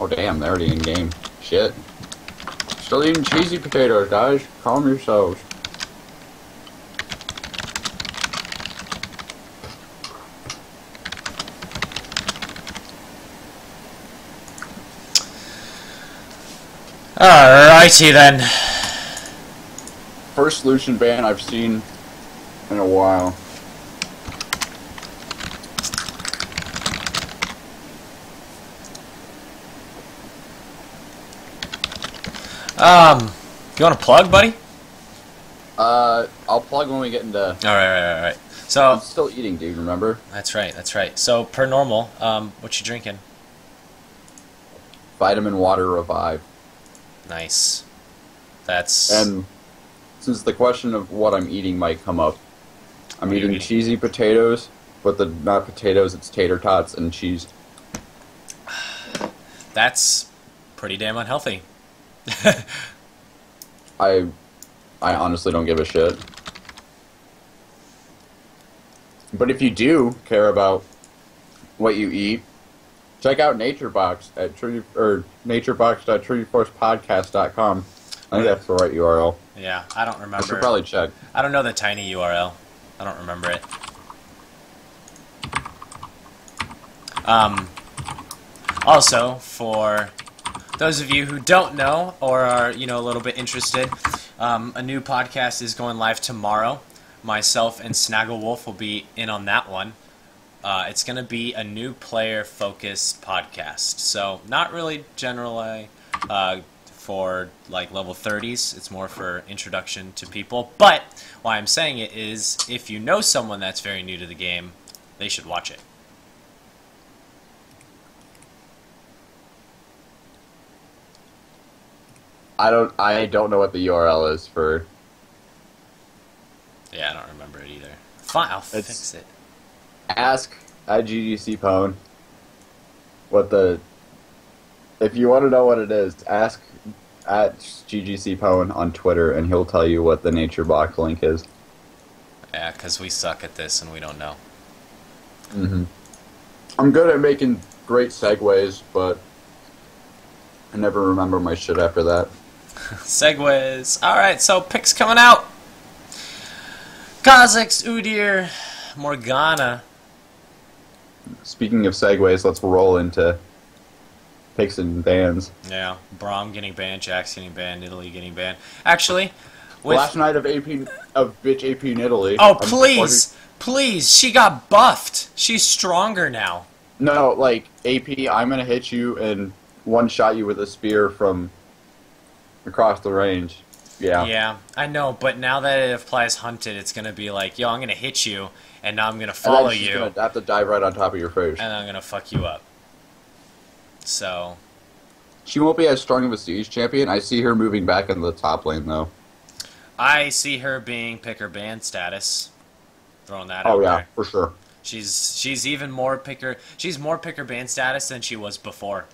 Oh damn, they're already in game. Shit. Still eating cheesy potatoes, guys. Calm yourselves. Alrighty then. First Lucian ban I've seen in a while. You want to plug, buddy? I'll plug when we get into... Alright. So... I'm still eating, dude, remember? That's right. So, per normal, what you drinking? Vitamin Water Revive. Nice. That's... And since the question of what I'm eating might come up, I'm eating cheesy potatoes, but not potatoes, it's tater tots and cheese. That's pretty damn unhealthy. I honestly don't give a shit. But if you do care about what you eat, check out NatureBox at naturebox.treeforcepodcast.com. I think that's the right URL. Yeah, I don't remember. I should probably check. I don't know the tiny URL. I don't remember it. Also, for those of you who don't know or are, a little bit interested, a new podcast is going live tomorrow. Myself and Snagglewolf will be in on that one. It's going to be a new player-focused podcast. So, not really generally for, level 30s. It's more for introduction to people. But why I'm saying it is, if you know someone that's very new to the game, they should watch it. I don't know what the URL is for... Yeah, I don't remember it either. Fine, I'll fix it. Ask at GGC Pwn what the... If you want to know what it is, ask at GGC Pwn on Twitter, and he'll tell you what the NatureBox link is. Yeah, because we suck at this and we don't know. Mm-hmm. I'm good at making great segues, but I never remember my shit after that. Segues. Alright, so picks coming out. Kha'Zix, Udyr, Morgana. Speaking of segues, let's roll into picks and bans. Yeah, Braum getting banned, Jax getting banned, Nidalee getting banned. Actually, with... last night of bitch AP Nidalee. Oh, please, she got buffed. She's stronger now. No, AP, I'm gonna hit you and one-shot you with a spear from across the range. Yeah. Yeah, I know, but now that it applies hunted, it's gonna be like, yo, I'm gonna hit you, and now I'm gonna follow you. She's gonna have to dive right on top of your face. And I'm gonna fuck you up. So... she won't be as strong of a siege champion. I see her moving back into the top lane, though. I see her being picker ban status. Throwing that out there. Oh, yeah, there. for sure. She's even more picker... she's more picker ban status than she was before.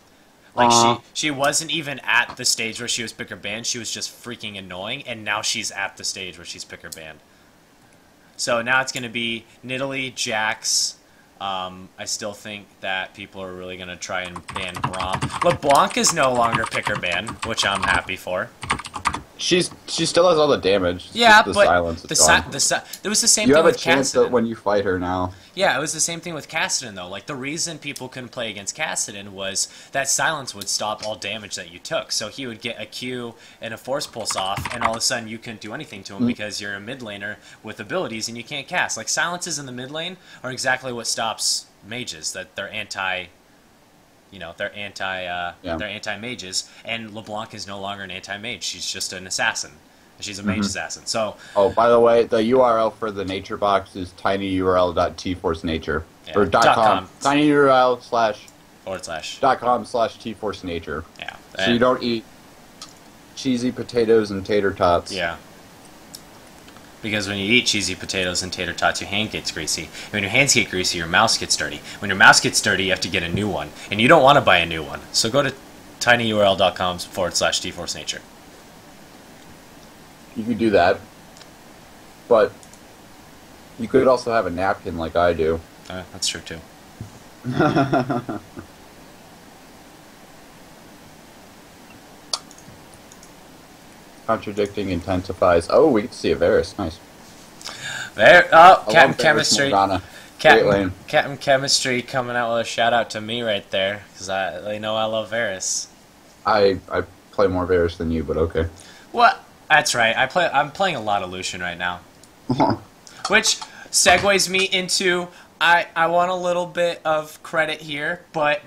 She wasn't even at the stage where she was picker banned. She was just freaking annoying, and now she's at the stage where she's picker banned. So now it's going to be Nidalee, Jax. I still think that people are really going to try and ban Braum. LeBlanc is no longer picker banned, which I'm happy for. She still has all the damage. Yeah, the but silence is gone. There was the same you thing have with a chance Kassadin. when you fight her now. Yeah, it was the same thing with Kassadin, though. The reason people couldn't play against Kassadin was that silence would stop all damage that you took. So he would get a Q and a Force Pulse off, and all of a sudden you couldn't do anything to him because you're a mid laner with abilities and you can't cast. Silences in the mid lane are exactly what stops mages, that they're anti... they're anti-mages, and LeBlanc is no longer an anti-mage. She's just an assassin. She's a mage assassin. So. Oh, by the way, the URL for the nature box is tinyurl.tforcenature. Yeah, or .com. tinyurl / .com/tforcenature. Yeah. So you don't eat cheesy potatoes and tater tots. Yeah. Because when you eat cheesy potatoes and tater tots, your hand gets greasy. And when your hands get greasy, your mouse gets dirty. When your mouse gets dirty, you have to get a new one. And you don't want to buy a new one. So go to tinyurl.com /tforcenature. You could do that. But you could also have a napkin like I do. That's true, too. contradicting intensifies. Oh, we get to see a Varus. Nice. There. Oh, I love Captain Varus Chemistry. Morgana. Great lane. Captain Chemistry coming out with a shout out to me right there because they know I love Varus. I play more Varus than you, but okay. What? That's right. I'm playing a lot of Lucian right now, which segues me into I want a little bit of credit here, but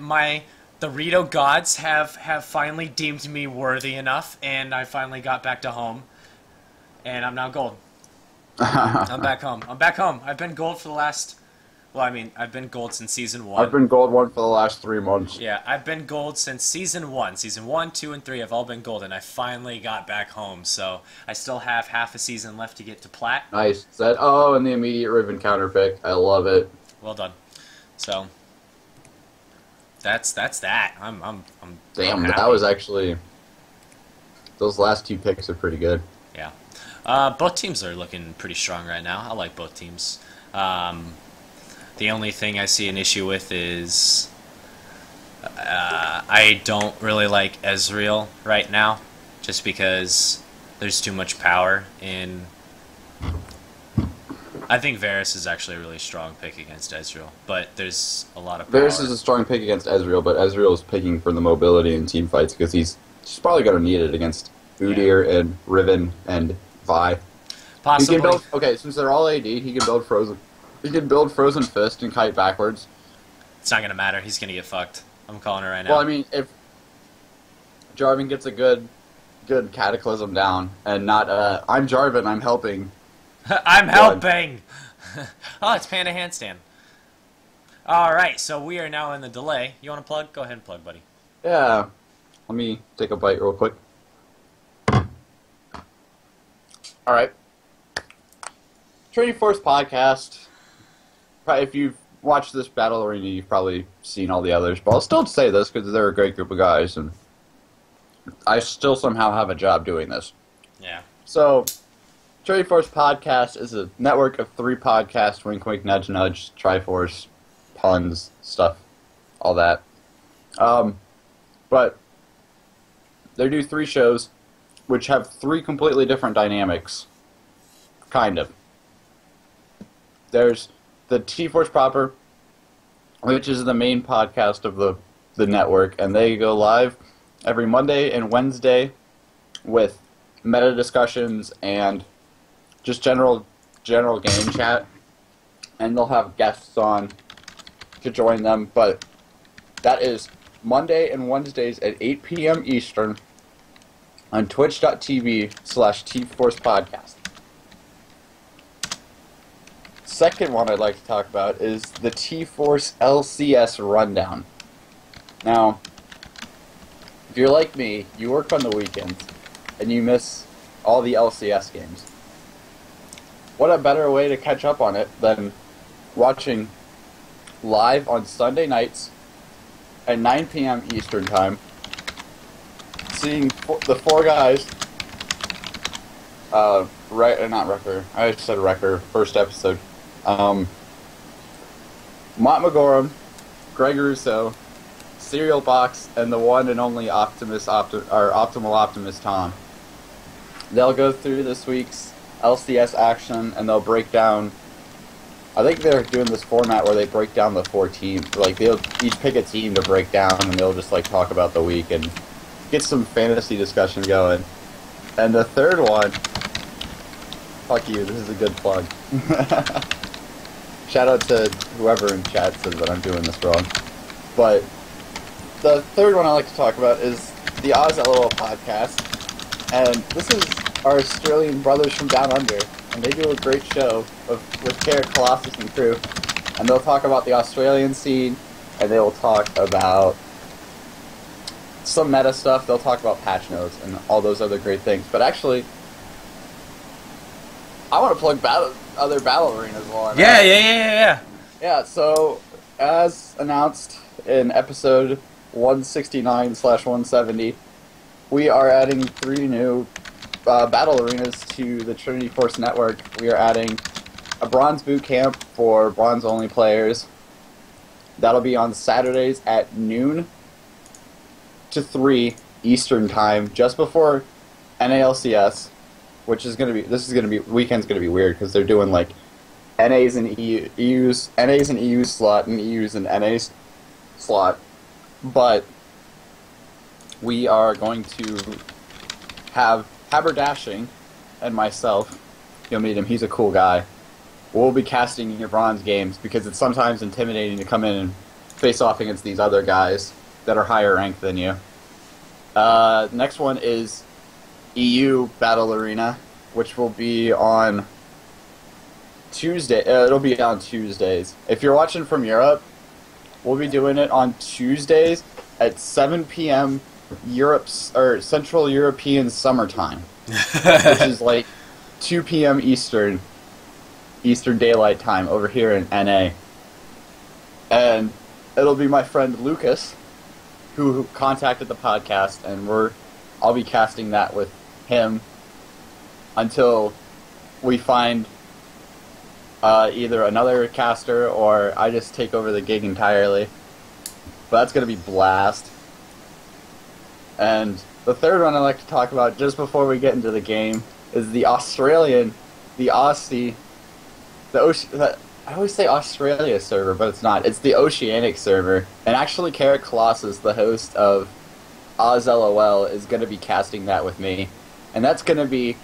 the Rito gods have finally deemed me worthy enough, and I finally got back to home, and I'm now gold. I'm back home. I'm back home. I've been gold for the last. Well, I mean, I've been gold since Season 1. I've been gold 1 for the last 3 months. Yeah, I've been gold since Season 1. Season 1, 2, and 3 have all been gold, and I finally got back home, so I still have half a season left to get to plat. Nice. And the immediate Riven counter pick. I love it. Well done. So, that's that. I'm Damn, happy. that was actually... Those last 2 picks are pretty good. Yeah. Both teams are looking pretty strong right now. I like both teams. The only thing I see an issue with is I don't really like Ezreal right now, just because there's too much power in... I think Varus is actually a really strong pick against Ezreal, but there's a lot of power. Varus is a strong pick against Ezreal, but Ezreal is picking for the mobility in team fights because he's probably going to need it against Udyr and Riven and Vi. Possibly. He can build, okay, since they're all AD, he can build Frozen. He can build Frozen Fist and kite backwards. It's not going to matter. He's going to get fucked. I'm calling it right now. Well, I mean, if Jarvan gets a good Cataclysm down and not, I'm Jarvan, I'm helping. I'm helping! Oh, it's Panda Handstand. Alright, so we are now in the delay. You want to plug? Go ahead and plug, buddy. Yeah. Let me take a bite real quick. Alright. Trinity Force Podcast. Probably, if you've watched this Battle Arena, you've probably seen all the others. But I'll still say this because they're a great group of guys, and I still somehow have a job doing this. Yeah. So, Trinity Force Podcast is a network of 3 podcasts, wink wink, nudge nudge, Triforce, puns, stuff, all that. But they do 3 shows, which have 3 completely different dynamics. Kind of. There's the T-Force proper, which is the main podcast of the network, and they go live every Monday and Wednesday with meta discussions and just general game chat, and they'll have guests on to join them, but that is Monday and Wednesdays at 8 p.m. Eastern on twitch.tv/T-Force Podcast. Second one I'd like to talk about is the T-Force LCS Rundown. Now, if you're like me, you work on the weekends, and you miss all the LCS games. What a better way to catch up on it than watching live on Sunday nights at 9 p.m. Eastern Time, seeing the 4 guys, not Wrecker, I said Wrecker, first episode, Mott McGorum, Greg Russo, Serial Box, and the one and only Optimal Optimist Tom. They'll go through this week's LCS action, and they'll break down... I think they're doing this format where they break down the 4 teams. Like, they'll each pick a team to break down, and they'll just, like, talk about the week and get some fantasy discussion going. And the third one... Fuck you, this is a good plug. Shout out to whoever in chat says that I'm doing this wrong. But the third one I like to talk about is the Oz LOL podcast. And this is our Australian brothers from Down Under. And they do a great show with Carrot, Colossus, and crew. And they'll talk about the Australian scene, and they will talk about some meta stuff. They'll talk about patch notes and all those other great things. But actually, I want to plug other battle arenas while I'm at it. Yeah, so as announced in episode 169/170, we are adding 3 new battle arenas to the Trinity Force network. We are adding a Bronze Boot Camp for Bronze-only players. That'll be on Saturdays at noon to 3 Eastern Time, just before NALCS, which is gonna be weekend's gonna be weird because they're doing like NAs and NAs and EU slot and EUs and NAs slot, but we are going to have Haberdashing and myself. You'll meet him. He's a cool guy. We'll be casting your bronze games because it's sometimes intimidating to come in and face off against these other guys that are higher ranked than you. Next one is EU Battle Arena, which will be on Tuesday. It'll be on Tuesdays. If you're watching from Europe, we'll be doing it on Tuesdays at 7 p.m. Central European summertime, which is like 2 p.m. Eastern Daylight Time over here in NA. And it'll be my friend Lucas who contacted the podcast, and I'll be casting that with him until we find either another caster or I just take over the gig entirely. But that's going to be blast. And the third one I'd like to talk about just before we get into the game is the Aussie, I always say Australia server, but it's not. It's the Oceanic server. And actually, Carrot Colossus, the host of OzLOL, is going to be casting that with me. And that's going to be...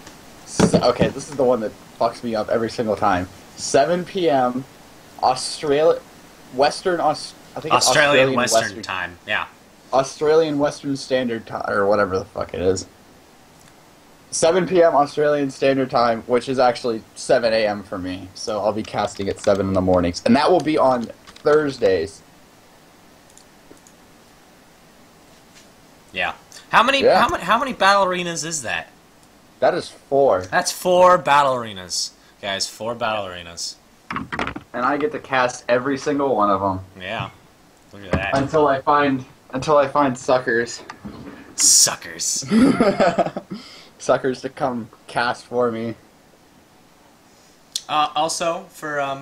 Okay, this is the one that fucks me up every single time. 7 p.m. Australian Western Time, yeah. Australian Western Standard Time, or whatever the fuck it is. 7 p.m. Australian Standard Time, which is actually 7 a.m. for me. So I'll be casting at 7 in the mornings. And that will be on Thursdays. Yeah. How many battle arenas is that? That is 4. That's 4 battle arenas. Guys, 4 battle arenas. And I get to cast every single one of them. Yeah. Look at that. Until I find suckers. Suckers. Suckers to come cast for me. Also, for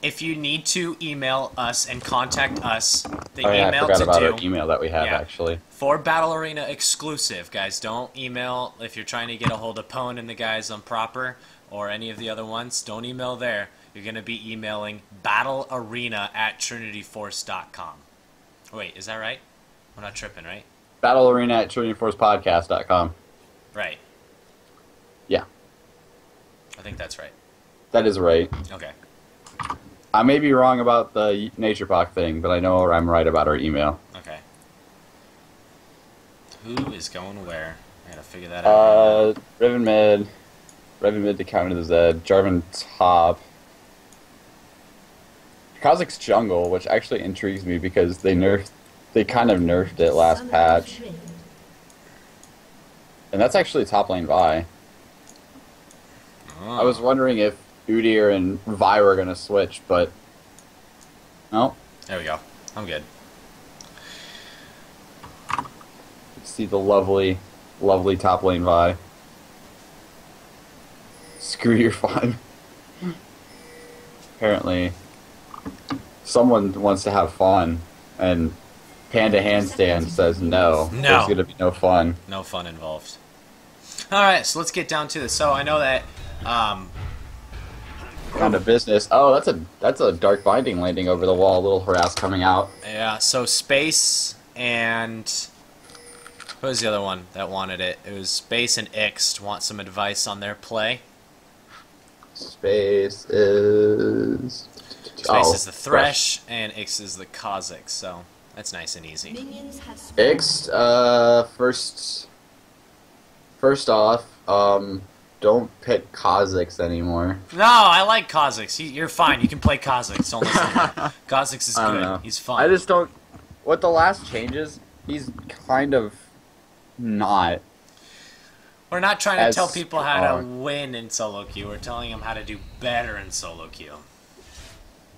if you need to email us and contact us, the email I forgot to about do our email that we have actually. For Battle Arena exclusive, guys. Don't email if you're trying to get a hold of Pwn and the guys on Proper or any of the other ones. Don't email there. You're going to be emailing battlearena@trinityforce.com. Wait, is that right? I'm not tripping, right? battlearena@trinityforcepodcast.com. Right. Yeah. I think that's right. That is right. Okay. I may be wrong about the NaturePoc thing, but I know I'm right about our email. Okay. Who is going where? I gotta figure that out. Riven mid to counter the Zed. Jarvan top. Kha'Zix jungle, which actually intrigues me because they kind of nerfed it last patch. And that's actually top lane Vi. Oh. I was wondering if Udyr and Vi were going to switch, but... No. There we go. I'm good. See the lovely, lovely top lane Vi. Screw your fun. Apparently, someone wants to have fun, and Panda Handstand says no. No. There's going to be no fun. No fun involved. Alright, so let's get down to this. So I know that... Kind of business. Oh, that's a Dark Binding landing over the wall. A little harass coming out. Yeah, so Space and... Who was the other one that wanted it? It was Space and Ixt want some advice on their play. Space is... Space is the Thresh, and Ixt is the Kha'Zix, so that's nice and easy. Ixt, first off, don't pick Kha'Zix anymore. No, I like Kha'Zix. You're fine. You can play Kha'Zix. Don't listen to me. Kha'Zix is I don't good. know. He's fun. I just don't... With the last changes, he's kind of not... We're not trying to as tell people how to strong. win in solo queue. We're telling them how to do better in solo queue.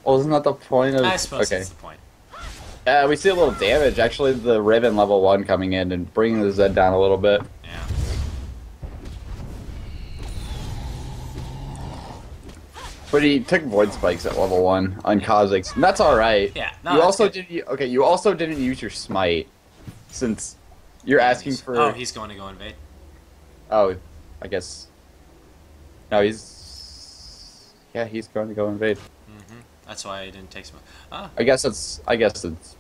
Well, isn't that the point of... I suppose okay. that's the point. We see a little damage. Actually, the Riven level 1 coming in and bringing the Zed down a little bit. Yeah. But he took Void Spikes at level 1 on Kha'Zix, and that's alright. Yeah, no, you that's also good. you also didn't use your Smite, since You're Yeah, asking for... Oh, he's going to go invade. Oh, I guess... No, he's... Yeah, he's going to go invade. That's why I didn't take some... Oh, I guess it's...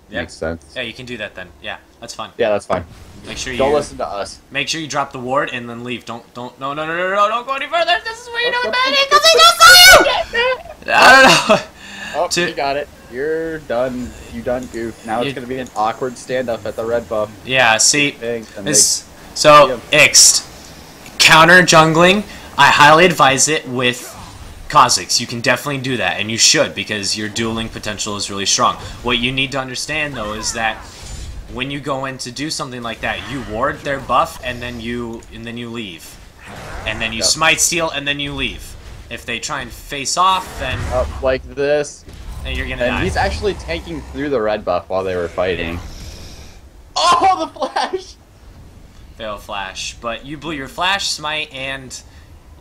Yeah. Makes sense. yeah, you can do that then. Yeah, that's fine. Yeah, that's fine. Make sure Don't you... listen to us. Make sure you drop the ward and then leave. No, don't go any further. This is where you don't invade because I just saw you! I don't know. Oh, To- you got it. You're done. You done goof. Now You- it's gonna be an awkward standoff at the red buff Yeah, see... thing. And This, so, Yeah. Ixt. Counter jungling, I highly advise it with Kha'Zix. You can definitely do that, and you should, because your dueling potential is really strong. What you need to understand, though, is that when you go in to do something like that, you ward their buff, and then you leave. And then you smite steal, and then you leave. If they try and face off, then up like this, you're gonna and die. he's actually tanking through the red buff while they were fighting. Oh, the flash! Fail flash. But you blew your flash, smite, and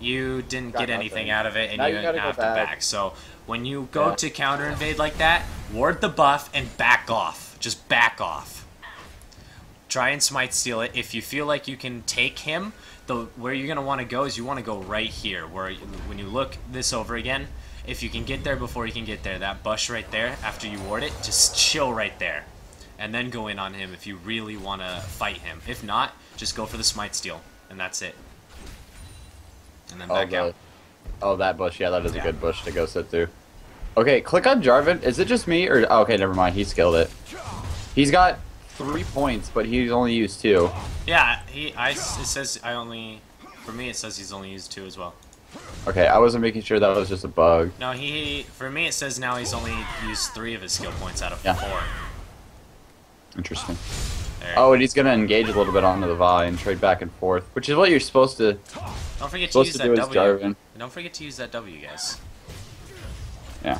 you didn't Got get anything nothing. out of it, and Now you you didn't gotta have go to back. back. So when you go Yeah. to counter invade like that, ward the buff and back off. Just back off. Try and smite steal it. If you feel like you can take him, where you're gonna want to go is you want to go right here. Where when you look this over again, if you can get there before you can get there, that bush right there, after you ward it, just chill right there. And then go in on him if you really want to fight him. If not, just go for the smite steal, and that's it. And then back out. Oh, that bush. Yeah, that is Yeah. a good bush to go sit through. Okay, click on Jarvan. Is it just me, or... Oh, okay, never mind. He skilled it. He's got 3 points, but he's only used 2. Yeah, it says I only, for me it says he's only used 2 as well. Okay, I wasn't making sure that was just a bug. No, for me it says now he's only used 3 of his skill points out of Yeah. 4. Interesting. There. Oh, and he's gonna engage a little bit onto the Vi and trade back and forth, which is what you're supposed to Don't forget to supposed use to that do as W. Jarvan. Don't forget to use that W, guys. Yeah.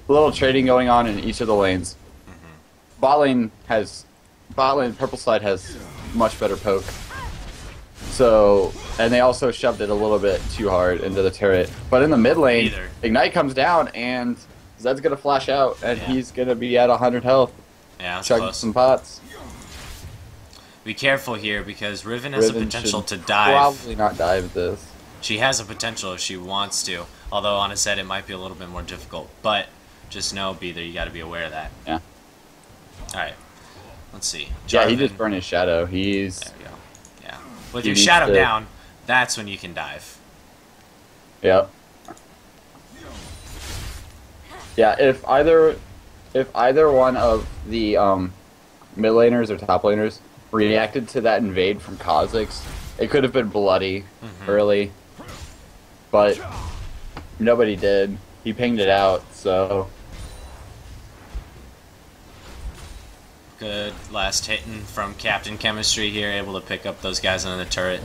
A little trading going on in each of the lanes. Bot lane, purple side has much better poke. So, and they also shoved it a little bit too hard into the turret. But in the mid lane, Either. Ignite comes down and Zed's gonna flash out and Yeah. he's gonna be at 100 health, Yeah, that's chugging close. some pots. Be careful here because Riven has Riven a potential should to dive. Probably not dive this. She has a potential if she wants to. Although on a set it might be a little bit more difficult. But just know, Beether, you got to be aware of that. Yeah. All right. Let's see. Yeah, he Jarvan. just burned his shadow. He's There we go. Yeah. With He your needs shadow to- down, that's when you can dive. Yep. Yeah, if either one of the mid laners or top laners reacted to that invade from Kha'Zix, it could have been bloody early. But nobody did. He pinged it out, so Good last hitting from Captain Chemistry here, able to pick up those guys under the turret.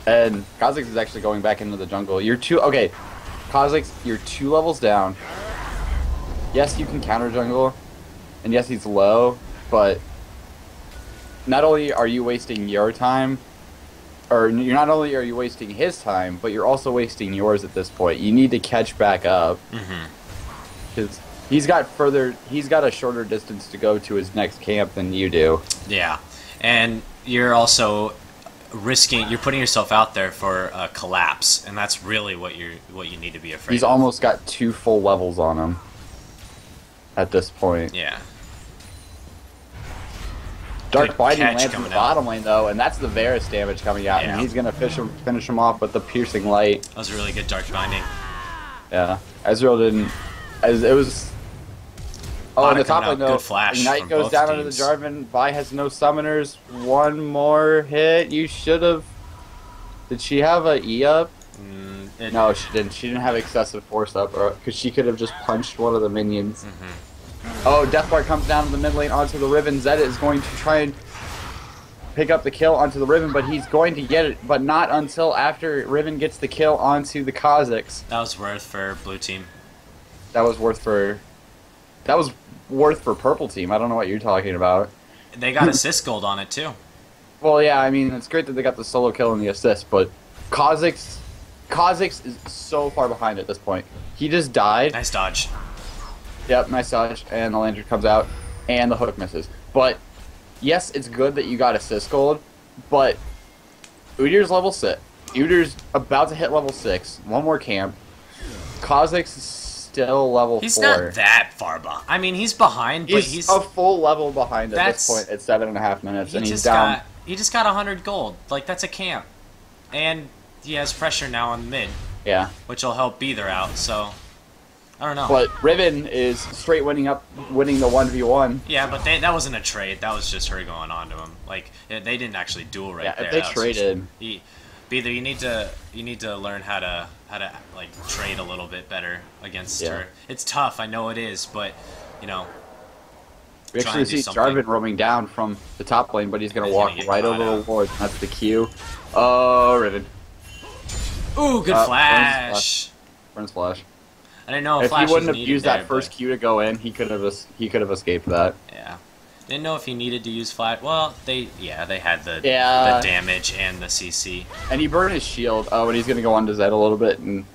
and Kha'Zix is actually going back into the jungle. Kha'Zix, you're 2 levels down. Yes, you can counter jungle, and yes, he's low, but not only are you wasting your time, or you're not only are you wasting his time, but you're also wasting yours at this point. You need to catch back up, because he's got a shorter distance to go to his next camp than you do. Yeah. And you're also you're putting yourself out there for a collapse, and that's really what you need to be afraid He's of. almost got 2 full levels on him at this point. Yeah. Dark Good Binding catch lands in coming the out. bottom lane though, and that's the Varus damage coming out, Yeah. and he's gonna finish him off with the Piercing Light. That was a really good Dark Binding. Yeah, Ezreal didn't. As it was. Oh, Mana in the top coming lane out, though, good flash Ignite from goes both down into the teams. Jarvan. Vi has no summoners. One more hit. You should have. Did she have a E up? No, she didn't. She didn't have excessive force up, because she could have just punched one of the minions. Oh, Deathbar comes down to the mid lane onto the Riven. Zed is going to try and pick up the kill onto the Riven, but he's going to get it, but not until after Riven gets the kill onto the Kha'Zix. That was worth for blue team. That was worth for purple team. I don't know what you're talking about. They got assist gold on it too. Well, yeah, I mean, it's great that they got the solo kill and the assist, but Kha'Zix is so far behind at this point. He just died. Nice dodge. Yep, nice dodge, and the lantern comes out. and the hook misses. But yes, it's good that you got assist gold, but Udyr's level 6. Udyr's about to hit level 6. One more camp. Kha'Zix is still level 4. He's not that far behind. I mean, he's behind, but he's a full level behind at this point at 7.5 minutes, and he's down. He just got 100 gold. Like, that's a camp. And he has pressure now on mid. Yeah. Which will help Beether out, so... I don't know. But Riven is straight winning the 1v1. Yeah, but that wasn't a trade. That was just her going on to him. Like, they didn't actually duel right there. Yeah, if they traded... Beether, you need to learn how to like trade a little bit better against her. It's tough, I know it is, but you know. We actually see Jarvan roaming down from the top lane, but he's gonna walk right over the ward. That's the Q. Oh, Riven. Ooh, good flash. Burns flash. I didn't know if flash he wouldn't have was used that first Q to go in, he could have escaped that. Yeah. Didn't know if he needed to use flash. Well, they had the damage and the CC. And he burned his shield. Oh, and he's gonna go on to Zed a little bit and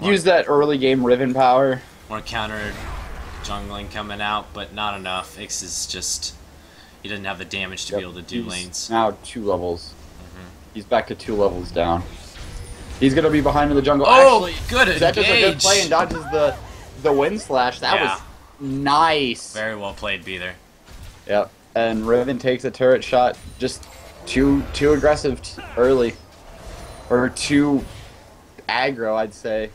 use that early game Riven power. More counter jungling coming out, but not enough. Ix is just he doesn't have the damage to be able to do lanes. Now 2 levels. He's back to 2 levels down. He's gonna be behind in the jungle. Oh, actually, good Zed does a good play and dodges the wind slash. That was nice. Very well played, Beether. Yep. And Riven takes a turret shot. Just too aggressive early. Or too aggro, I'd say.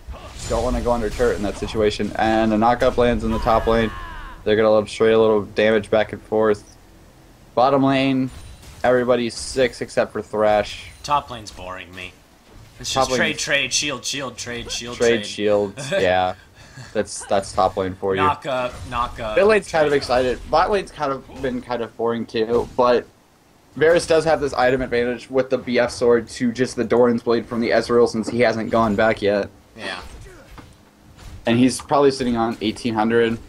Don't want to go under turret in that situation. And a knockup lands in the top lane. They're going to let him stray a little damage back and forth. Bottom lane, everybody's 6 except for Thresh. Top lane's boring me. It's just trade, shield, trade, shield, trade. Shields, yeah. That's top lane for you. Knock up. Mid lane's kind of excited. Bot lane's been kind of boring too, but Varus does have this item advantage with the BF sword to just the Doran's blade from the Ezreal since he hasn't gone back yet. Yeah. And he's probably sitting on 1900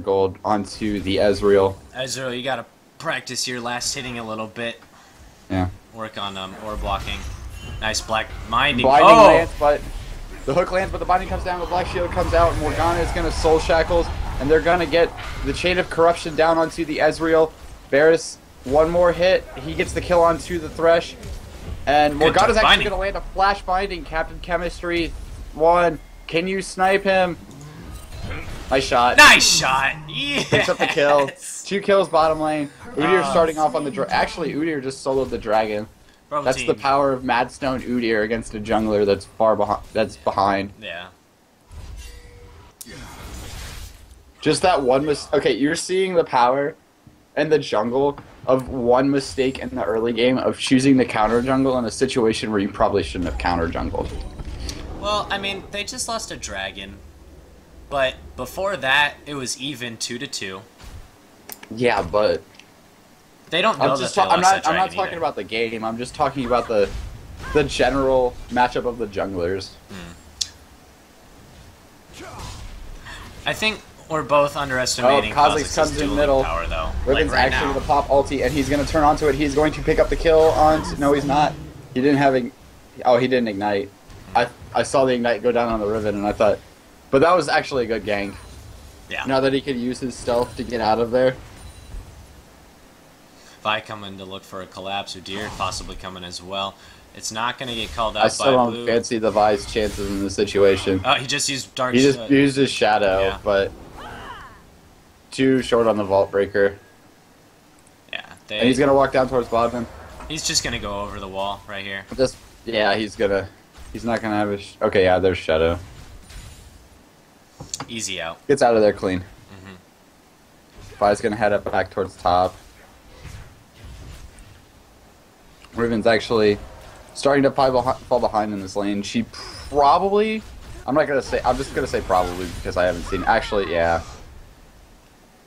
gold onto the Ezreal. Ezreal, you gotta practice your last hitting a little bit. Yeah. Work on ore blocking. Nice black minding. Lands, but the hook lands, but the binding comes down, the black shield comes out, and Morgana is going to soul shackles, and they're going to get the chain of corruption down onto the Ezreal. Varus, one more hit, he gets the kill onto the Thresh, and Morgana's actually going to land a flash binding. Captain Chemistry, 1. Can you snipe him? Nice shot. Nice shot. Yes. Picks up the kill. 2 kills bottom lane. Udyr starting off on the actually, Udyr just soloed the dragon. That's the power of Madstone Udyr against a jungler that's behind. Yeah. Just that one okay, you're seeing the power in the jungle of one mistake in the early game of choosing the counter jungle in a situation where you probably shouldn't have counter jungled. Well, I mean, they just lost a dragon. But before that, it was even 2-2. Yeah, but they don't know I'm not talking about the game. I'm just talking about the general matchup of the junglers. I think we're both underestimating Kha'Zix comes in middle. Power, though. Riven's actually going to pop ulti, and he's going to turn onto it. He's going to pick up the kill on... No, he's not. He didn't have... he didn't ignite. I saw the ignite go down on the Riven, and I thought... But that was actually a good gank. Yeah. Now that he could use his stealth to get out of there. Vi coming to look for a collapse. Udyr possibly coming as well. It's not going to get called out by Blue. I still don't fancy the Vi's chances in this situation. Oh, he just used Dark... He just used his Shadow, but... Too short on the Vault Breaker. Yeah. And he's going to walk down towards bottom. He's just going to go over the wall right here. Yeah, he's going to... He's not going to have his... Okay, yeah, there's Shadow. Easy out. Gets out of there clean. Vi's going to head up back towards top. Riven's actually starting to fall behind in this lane. She probably... I'm just going to say probably because I haven't seen... Actually, yeah.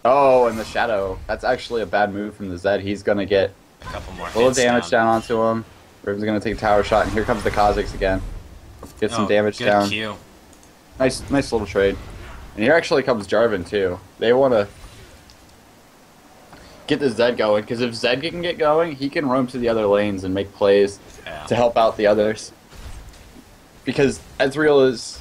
Oh, and the Shadow. That's actually a bad move from the Zed. He's going to get a couple more little damage down onto him. Riven's going to take a tower shot, and here comes the Kha'Zix again. Get some damage down. Q. Nice little trade. And here actually comes Jarvan, too. They want to get the Zed going, because if Zed can get going, he can roam to the other lanes and make plays to help out the others. Because Ezreal is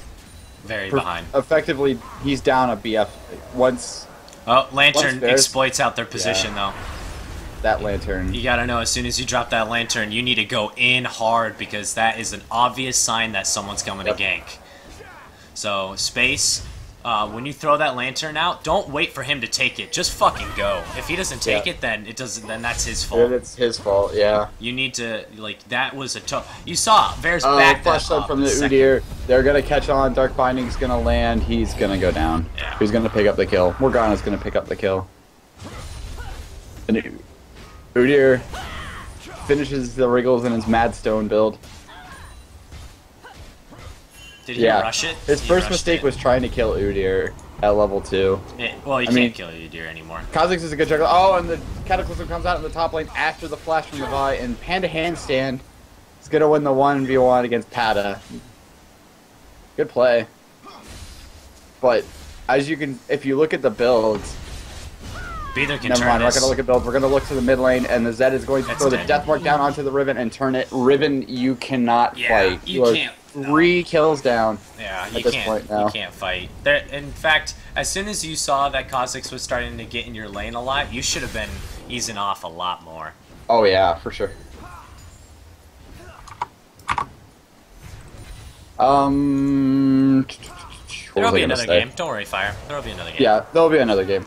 very behind. Effectively, he's down a BF. Once Oh, Lantern Once exploits out their position, though. That Lantern. You gotta know, as soon as you drop that Lantern, you need to go in hard, because that is an obvious sign that someone's coming to gank. So, Space, when you throw that Lantern out, don't wait for him to take it. Just fucking go. If he doesn't take it, then it doesn't. Then that's his fault. It's his fault, yeah. You need to, like, that was a tough... You saw, Varus backed that flash up from the second. Udyr. They're gonna catch on. Dark Binding's gonna land. He's gonna go down. Yeah. Who's gonna pick up the kill? Morgana's gonna pick up the kill. And Udyr finishes the Wriggles in his Mad Stone build. Did he rush it? His He first rushed mistake it. was trying to kill Udyr at level 2. Well, you I mean- can't kill Udyr anymore. Kha'Zix is a good juggler. Oh, and the Cataclysm comes out in the top lane after the flash from the Vi, and Panda Handstand is gonna win the 1v1 against Pada. Good play. But as you can, if you look at the builds, Beather can never turn mind. We're not this. gonna look at builds. We're gonna look to the mid lane, and the Zed is going to That's throw the dead. Death Mark down onto the Riven and turn it. Riven, you cannot Yeah, fight. you are can't. 3 kills down. Yeah, at this point now. You can't fight. There, in fact, as soon as you saw that Kha'Zix was starting to get in your lane a lot, you should have been easing off a lot more. Oh yeah, for sure. There'll what was I be gonna another say? game. Don't worry, Fire. There'll be another game. Yeah, there'll be another game.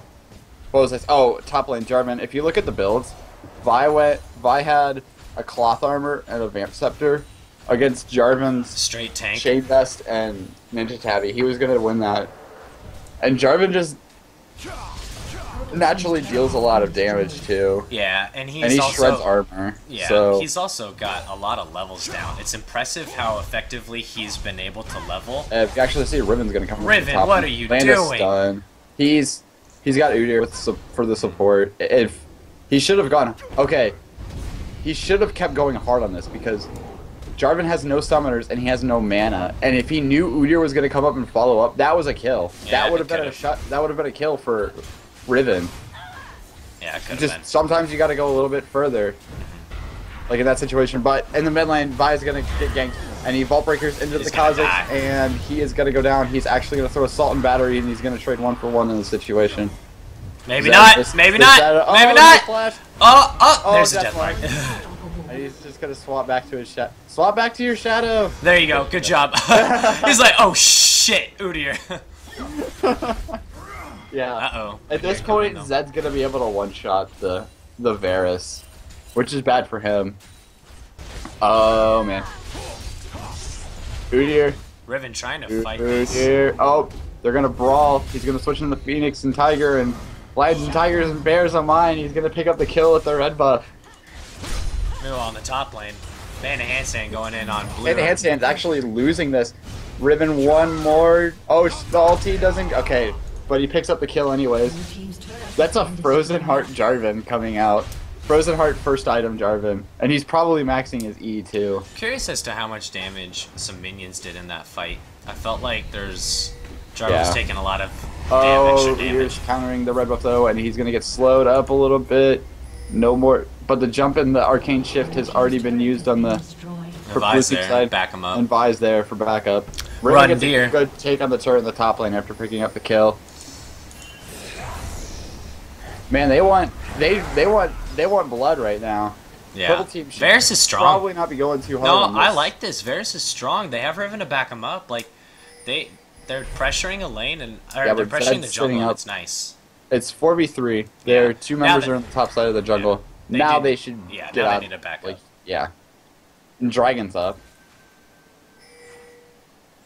What was this? Oh, top lane Jarvan. If you look at the builds, Vi had a cloth armor and a vamp scepter against Jarvan's Straight tank. Shade Vest and Ninja Tabby. He was gonna win that. And Jarvan just naturally deals a lot of damage too. Yeah, and he's And he also shreds armor. yeah, so he's also got a lot of levels down. It's impressive how effectively he's been able to level. if you actually see Riven's gonna come from the Riven, top. what are you Land is doing? Stun. He's got Udyr with for the support. If he should have gone he should have kept going hard on this because Jarvan has no summoners and he has no mana. And if he knew Udyr was gonna come up and follow up, that was a kill. Yeah, that would have it been a could've. shot. That would have been a kill for Riven. Yeah, it could have Just been. sometimes you got to go a little bit further, like in that situation. But in the mid lane, Vi is gonna get ganked, and he vault breakers into He's the gonna Kha'Zix, die. and he is gonna go down. He's actually gonna throw Assault and Battery, and he's gonna trade 1-for-1 in the situation. Maybe Zed- not. this- Maybe this not. Zed- oh, Maybe and not. the flash. Oh, there's the Death death mark. Mark. And he's just gonna swap back to his shadow. Swap back to your shadow. There you go. Good job. He's like, oh shit, Udyr. Yeah. Uh-oh. At this Okay, point, no. Zed's gonna be able to one-shot the Varus, which is bad for him. Oh man. Udyr. Riven trying to fight this. Udyr. Oh, they're gonna brawl. He's gonna switch into Phoenix and Tiger and Lions and Tigers and Bears on mine. He's gonna pick up the kill with the red buff. Meanwhile, on the top lane, Van Handstand going in on blue. And Handstand's actually losing this. Riven one more. Oh, the ulti doesn't. Okay, but he picks up the kill anyways. That's a Frozen Heart Jarvan coming out. Frozen Heart first item Jarvan. And he's probably maxing his E too. Curious as to how much damage some minions did in that fight. I felt like Jarvan was taking a lot of Oh, damage. Uyr's countering the red buff though, and he's gonna get slowed up a little bit. No more. But the jump in the Arcane Shift has already been used on the for Vi's Blue's there, side. back him up. And Vi's there for backup. Run, Riven gets deer. a good take on the turret in the top lane after picking up the kill. Man, they want blood right now. Yeah. Purple team should Varus is strong. probably not be going too hard. No, on this. I like this. Varus is strong. They have Riven to back him up. Like, they're pressuring a lane and Yeah, they're but pressuring the Zed's jungle. sitting And up. it's nice. It's 4v3. Their Yeah. two Now members that- are on the top side of the jungle. They now did- they should Yeah, get now out. they need to back like, up. yeah. And Dragon's up.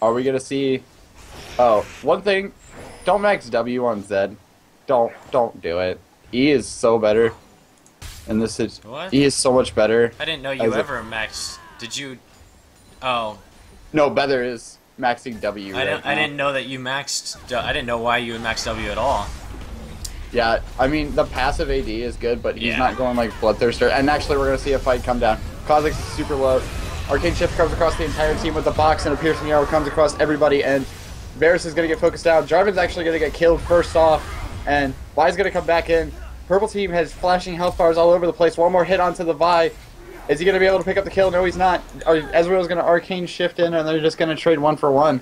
Are we gonna see? Oh, one thing. Don't max W on Zed. Don't do it. E is so better. And this is What? E is so much better. I didn't know you As a- ever maxed. Did you? Oh, No, Better is maxing W. I right now. didn't know that you maxed. I didn't know why you would max W at all. Yeah, I mean the passive AD is good, but he's Yeah. not going like Bloodthirster. And actually, we're gonna see a fight come down. Kha'Zix is super low. Arcane Shift comes across the entire team with the box, and a piercing arrow comes across everybody. And Varus is gonna get focused down. Jarvan's actually gonna get killed first off, and Vi's gonna come back in. Purple team has flashing health bars all over the place. One more hit onto the Vi. Is he gonna be able to pick up the kill? No, he's not. Ezreal's gonna Arcane Shift in, and they're just gonna trade 1-for-1.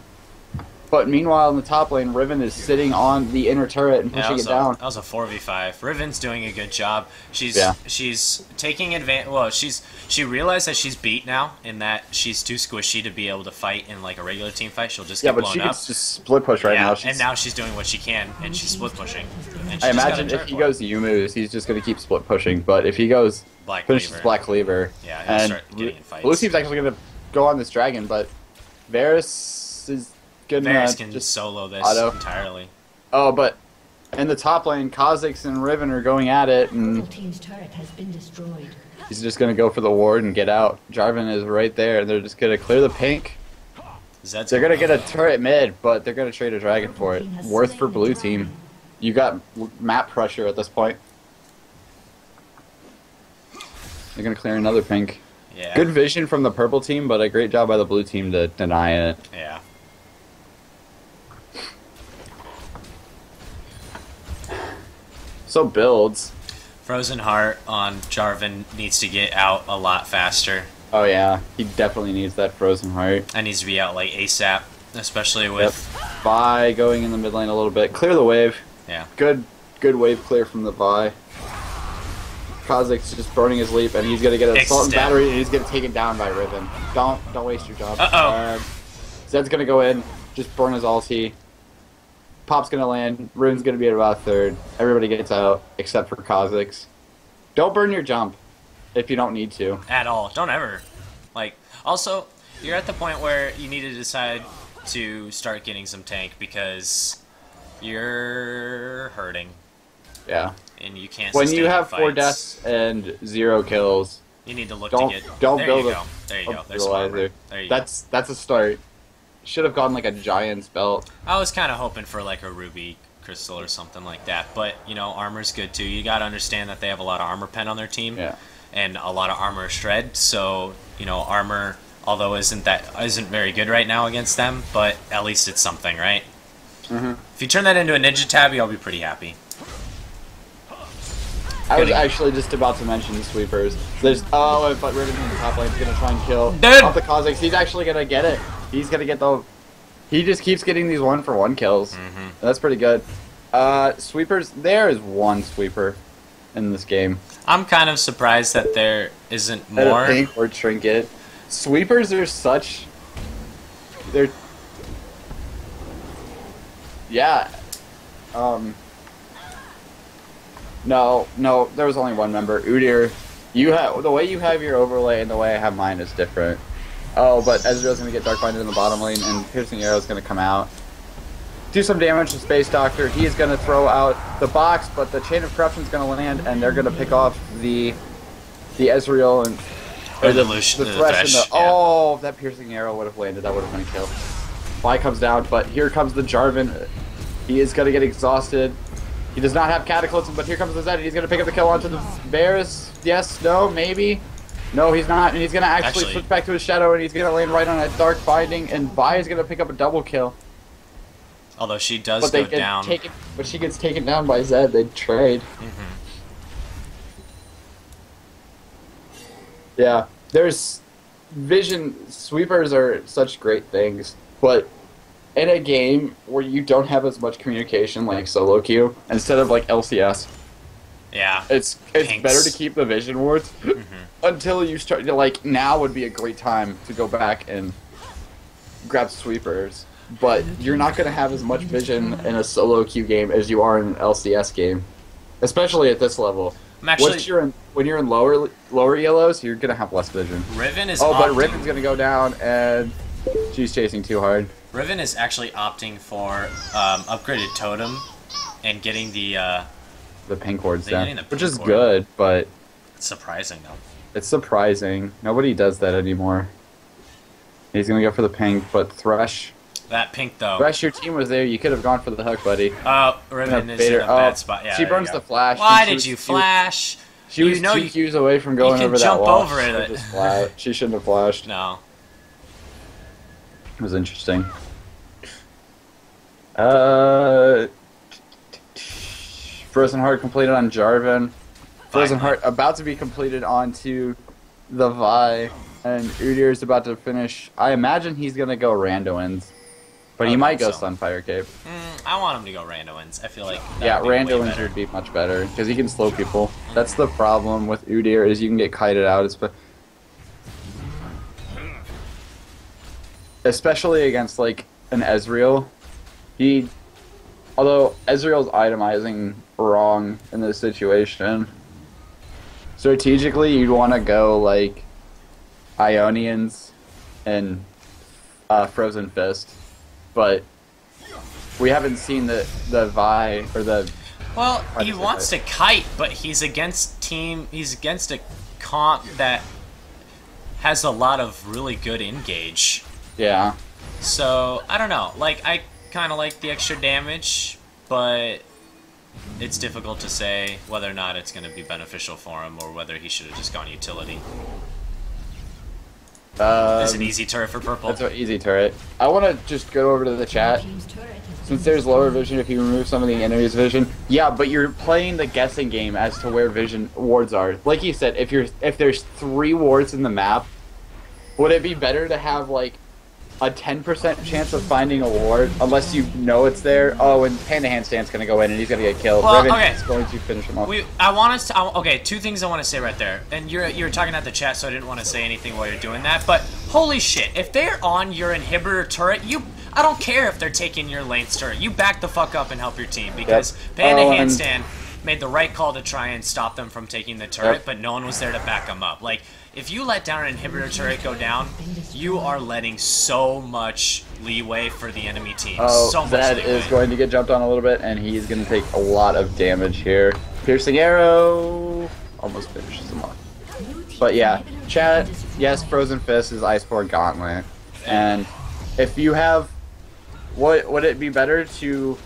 But meanwhile, in the top lane, Riven is sitting on the inner turret and Yeah, pushing it down. that was a 4v5. Riven's doing a good job. Yeah. She's taking advantage. Well, she realized that she's beat now, in that she's too squishy to be able to fight in like a regular team fight. She'll just get blown up. Yeah, but she can just split push right now. And now she's doing what she can, and she's split pushing. And I imagine if he goes Yumu's, he's just going to keep split pushing. But if he goes finishes Black Cleaver, yeah, he'll start getting in fights. Blue team's actually going to go on this dragon, but Varus is going to can just solo this entirely. Oh, but in the top lane, Kha'Zix and Riven are going at it, and team's turret has been destroyed. He's just going to go for the ward and get out. Jarvan is right there, and they're just going to clear the pink. They're going to get a turret mid, but they're going to trade a dragon for it. Worth for blue team. You got map pressure at this point. They're going to clear another pink. Yeah. Good vision from the purple team, but a great job by the blue team to deny it. Yeah. So builds. Frozen Heart on Jarvan needs to get out a lot faster. Oh yeah, he definitely needs that Frozen Heart. That needs to be out like ASAP, especially with Vi going in the mid lane a little bit. Clear the wave. Yeah. Good wave clear from the Vi. Kha'Zix just burning his leap, and he's gonna get an assault and battery, and he's gonna take it down by Riven. Don't waste your job. Zed's gonna go in, just burn his ulti. Pop's gonna land. Riven's gonna be at about third. Everybody gets out except for Kha'Zix. Don't burn your jump if you don't need to. At all. Don't ever. Like, also, you're at the point where you need to decide to start getting some tank because you're hurting. Yeah. And you can't. When you have fights. 4 deaths and 0 kills, you need to look don't, to get. Don't there build you go. There you go. There's some armor. There you that's a start. Should have gotten like a Giant's belt. I was kind of hoping for like a ruby crystal or something like that, but you know, armor's good too. You got to understand that they have a lot of armor pen on their team, and a lot of armor shred. So you know, armor, although isn't very good right now against them, but at least it's something, right? If you turn that into a ninja tabby, I'll be pretty happy. I was actually just about to mention the sweepers. There's but Riven in the top lane is gonna try and kill off the Kha'Zix. He's actually gonna get it. He's gonna get the. He just keeps getting these 1-for-1 kills. That's pretty good. Sweepers. There is one sweeper in this game. I'm kind of surprised that there isn't more. Pink or trinket. Sweepers are such. They're. Yeah. No, there was only one member. Udyr, you have the way you have your overlay and the way I have mine is different. Oh, but Ezreal's gonna get Dark Binded in the bottom lane, and Piercing Arrow's gonna come out. Do some damage to Space Doctor. He is gonna throw out the box, but the Chain of Corruption's gonna land, and they're gonna pick off the Ezreal and the Thresh. And oh, if that Piercing Arrow would have landed, that would have been a kill. Vi comes down, but here comes the Jarvan. He is gonna get exhausted. He does not have Cataclysm, but here comes the Zed. He's going to pick up the kill onto the Varus. Yes, no, maybe. No, he's not. And he's going to actually switch back to his Shadow, and he's going to land right on a Dark Binding, and Vi is going to pick up a double kill. Although she does go down. But she gets taken down by Zed. They trade. Yeah. There's vision. Sweepers are such great things, but in a game where you don't have as much communication like solo queue, instead of like LCS, it's better to keep the vision wards until you start. Like now would be a great time to go back and grab sweepers, but you're not going to have as much vision in a solo queue game as you are in an LCS game, especially at this level. When you're in lower yellows, you're going to have less vision. Riven is but Riven's going to go down, and she's chasing too hard. Riven is actually opting for upgraded totem and getting the pink wards down, which is good, but it's surprising though. It's surprising. Nobody does that anymore. He's gonna go for the pink, but Thresh. That pink though. Thresh, your team was there. You could have gone for the hook, buddy. Oh, Riven is in a bad spot. Yeah, she burns the flash. Why did you flash? She was 2 Qs away from going over that wall. You can jump over it. She shouldn't have flashed. No. It was interesting. Frozen Heart completed on Jarvan. Frozen Heart about to be completed onto the Vi. And Udyr is about to finish. I imagine he's going to go Randuin's. But I he would might go hope so. Sunfire Cape. I want him to go Randuin's. I feel like that Yeah, would be way Randuin's better. would be much better because he can slow people. That's the problem with Udyr is you can get kited out, especially against like an Ezreal. Although Ezreal's itemizing wrong in this situation, strategically you'd want to go like Ionians and Frozen Fist, but we haven't seen the Vi or the. Well, Why he does it wants to kite, but he's against a comp that has a lot of really good engage. Yeah. So, I don't know. Like, I kind of like the extra damage, but it's difficult to say whether or not it's going to be beneficial for him or whether he should have just gone utility. It's an easy turret for purple. That's an easy turret. I want to just go over to the chat. Team's turret has Since there's lower vision, if you remove some of the enemy's vision, yeah, but you're playing the guessing game as to where vision wards are. Like you said, if there's 3 wards in the map, would it be better to have like a 10% chance of finding a ward, unless you know it's there? Oh, and Panda Handstand's gonna go in and he's gonna get killed. Well, Riven okay. is going to finish him off. I want us to. Okay, 2 things I want to say right there. And you're talking at the chat, so I didn't want to say anything while you're doing that. But holy shit, if they're on your inhibitor turret, I don't care if they're taking your lane's turret. You back the fuck up and help your team because Panda Oh, and- Handstand made the right call to try and stop them from taking the turret, Yep. but no one was there to back them up. Like, if you let down an inhibitor turret go down, you are letting so much leeway for the enemy team. Oh, so much Zed leeway. is going to get jumped on a little bit, and he's going to take a lot of damage here. Piercing arrow almost finishes him off. blue team's But yeah, inhibitor has chat, been destroyed. yes, Frozen Fist is Iceborne Gauntlet. And if you have, would it be better to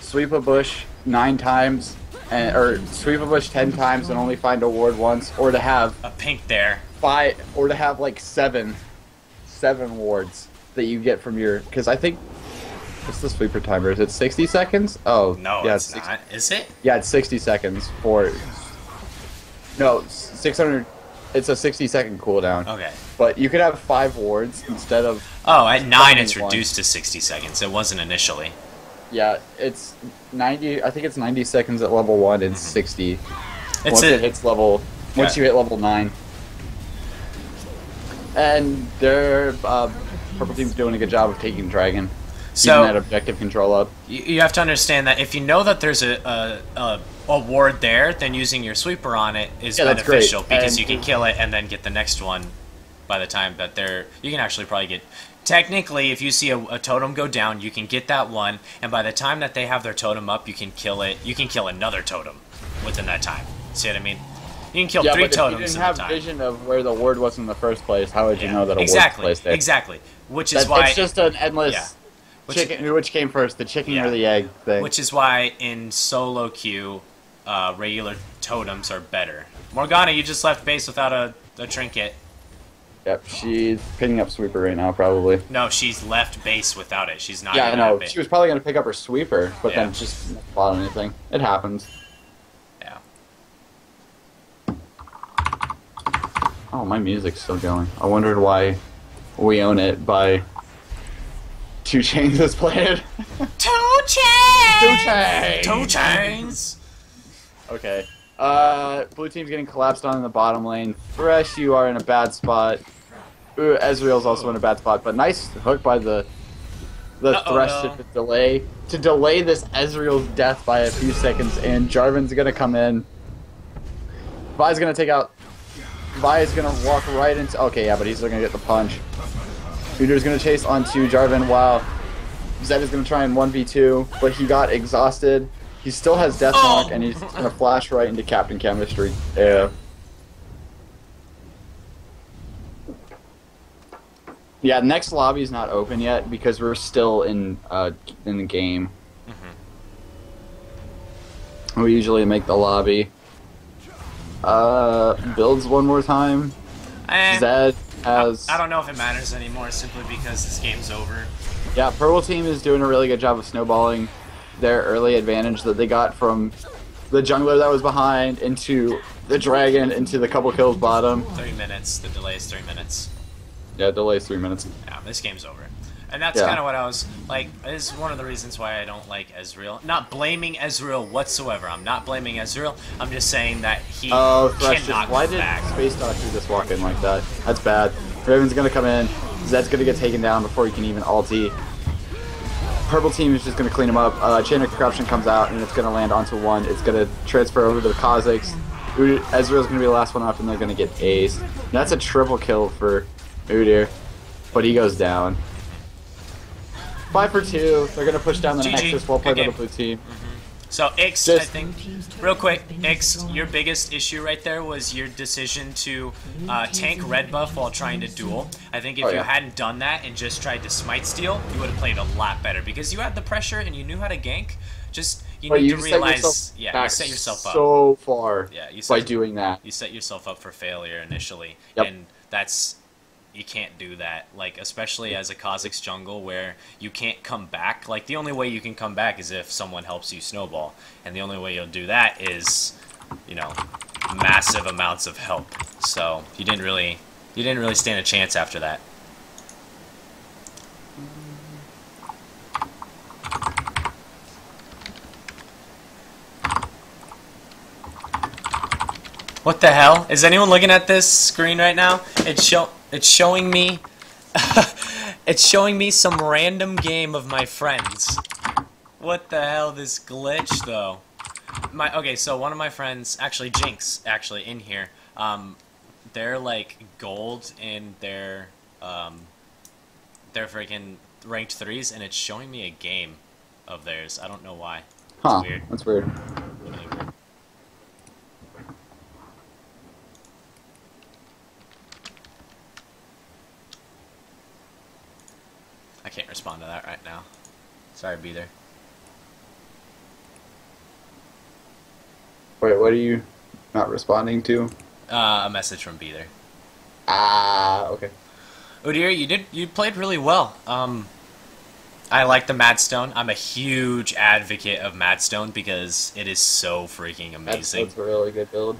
sweep a bush 9 times, or sweep a bush 10 times and only find a ward once, or to have A pink there. 5, or to have like 7 wards that you get from your, because I think, what's the sweeper timer? Is it 60 seconds? Oh, No, yeah, it's 60 not. Is it? Yeah, it's 60 seconds for, no, 600, it's a 60-second cooldown. Okay. But you could have 5 wards instead of, Oh, at 9 it's One. reduced to 60 seconds. It wasn't initially. yeah, it's 90, I think it's 90 seconds at level 1 and 60 It's once it hits level, once Yeah. you hit level 9. And their purple team's doing a good job of taking Dragon. Keeping that so objective control up. you have to understand that if you know that there's a ward there, then using your sweeper on it is Yeah, that's great. beneficial because And- you can kill it and then get the next one by the time that you can actually probably get. Technically, if you see a totem go down, you can get that one, and by the time that they have their totem up, you can kill it. You can kill another totem within that time. See what I mean? You can kill Yeah, 3 but if you totems didn't in have the time. vision of where the ward was in the first place, how would you know that a exactly, ward's placed there? exactly. Which is That- why it's just an endless Yeah. Which- chicken. Which came first, the chicken Yeah. or the egg thing? Which is why in solo queue, regular totems are better. Morgana, you just left base without a trinket. Yep, she's picking up sweeper right now, probably. No, she's left base without it. She's not Yeah, I even know. at base. She was probably gonna pick up her sweeper, but Yeah. then just bought anything. It happens. Yeah. Oh, my music's still going. I wondered why We Own It by 2 Chainz was played. 2 chains! 2 Chainz! 2 chains! Okay. Blue team's getting collapsed on in the bottom lane. Thresh, you are in a bad spot. Ooh, Ezreal's also in a bad spot, but nice hook by the Thresh no. to delay this Ezreal's death by a few seconds, and Jarvan's gonna come in. Vi's gonna take out. Vi is gonna walk right into. Okay, yeah, but he's still gonna get the punch. Udyr's gonna chase onto Jarvan. Wow. Zed is gonna try and 1v2, but he got exhausted. He still has Death Oh. Knock, and he's gonna flash right into Captain Chemistry. Yeah. Yeah, next lobby's not open yet because we're still in the game. We usually make the lobby. Builds one more time. Zed has. I don't know if it matters anymore simply because this game's over. Yeah, Purple Team is doing a really good job of snowballing their early advantage that they got from the jungler that was behind into the dragon into the couple kills bottom. 3 minutes. The delay is 3 minutes. Yeah, delays 3 minutes. Yeah, this game's over. And that's Yeah. kind of what I was like. Is one of the reasons why I don't like Ezreal. Not blaming Ezreal whatsoever. I'm not blaming Ezreal. I'm just saying that he Oh, Thresh cannot why come did back. Space Doctor just walk in like that? That's bad. Raven's gonna come in. Zed's gonna get taken down before he can even ulti. Purple team is just gonna clean him up. Chain of Corruption comes out and it's gonna land onto one. It's gonna transfer over to the Kha'Zix. Ezreal's gonna be the last one up and they're gonna get aced. And that's a triple kill for Udyr, but he goes down. 5 for 2. They're gonna push down the GG. Nexus. Well played by Good the blue team. So Ix, I Just- think, real quick, Ix, your biggest issue right there was your decision to tank red buff while trying to duel. I think if Oh, you yeah. hadn't done that and just tried to smite steal, you would have played a lot better because you had the pressure and you knew how to gank. Just you But need you to set realize, yourself yeah, you back set yourself up. so far Yeah, you by set- doing that. You set yourself up for failure initially, Yep. and that's you can't do that. Like especially as a Kha'Zix jungle where you can't come back. Like the only way you can come back is if someone helps you snowball, and the only way you'll do that is, you know, massive amounts of help. So you didn't really stand a chance after that. What the hell? Is anyone looking at this screen right now? It's showing me it's showing me some random game of my friends. What the hell, this glitch though? Okay, so one of my friends, actually Jinx, actually in here, they're like gold in their freaking ranked 3s, and it's showing me a game of theirs. I don't know why. It's Huh, weird. that's weird. Really weird. I can't respond to that right now. Sorry, be there. Wait, what are you not responding to? A message from Be there. Ah, okay. Udyr, you played really well. I like the Madstone. I'm a huge advocate of Madstone because it is so freaking amazing. That's a really good build.